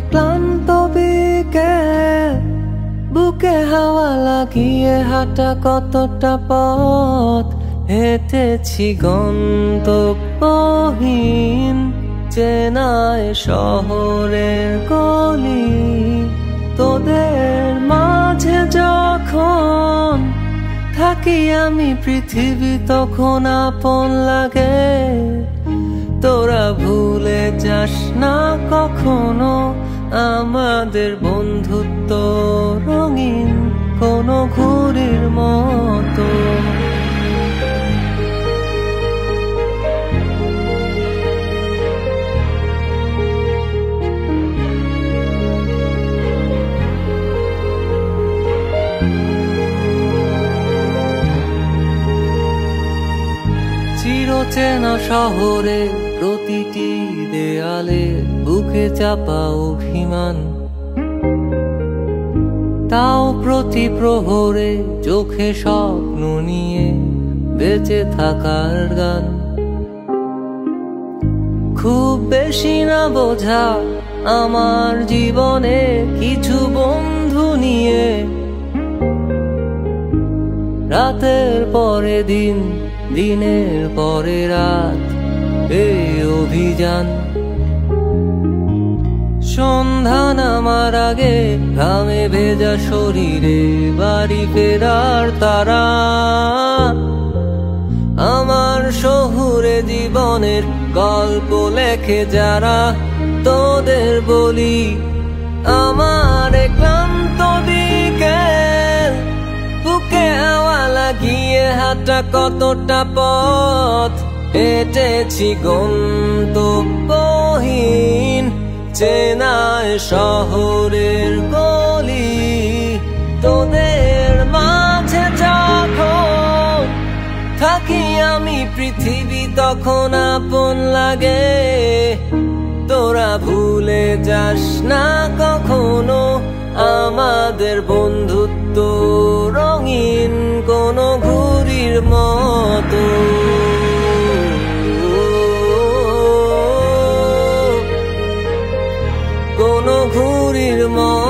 ক্লান্ত বিকেল, বুকে হাওয়া লাগিয়ে হাঁটা কতটা পথ হেঁটেছি গন্তব্যহীন চেনায় শহরের গলি। তোদের মাঝে যখন থাকি আমি পৃথিবী তখন আপন লাগে। তোরা ভুলে যাস না কখনো আমাদের বন্ধুত্ব রঙিন কোনো ঘুড়ির মতো। চিরচেনা শহরে প্রতিটি দেয়ালে বুকে চাপা অভিমান, তাও প্রতি প্রহরে চোখে স্বপ্ন নিয়ে বেঁচে থাকার গান। খুব বেশি না বোঝা আমার জীবনে কিছু বন্ধু নিয়ে, রাতের পরে দিন, দিনের পরে রাত এই অভিযান। সন্ধ্যা নামার আগে ঘামে ভেজা শরীরে বাড়ি ফেরার তারা। আমার শহুরে জীবনের গল্প লেখে যারা, তোদের বলি আমার ক্লান্ত বিকেল, বুকে হাওয়া লাগিয়ে হাঁটা কতটা পথ হেঁটেছি গন্তব্যহীন চেনায় শহরের গলি। তোদের মাঝে যখন থাকি আমি পৃথিবী তখন আপন লাগে। তোরা ভুলে যাস না কখনো আমাদের বন্ধুত্ব রঙিন কোনো ঘুড়ির মতো। কোনো ঘুড়ির মতো।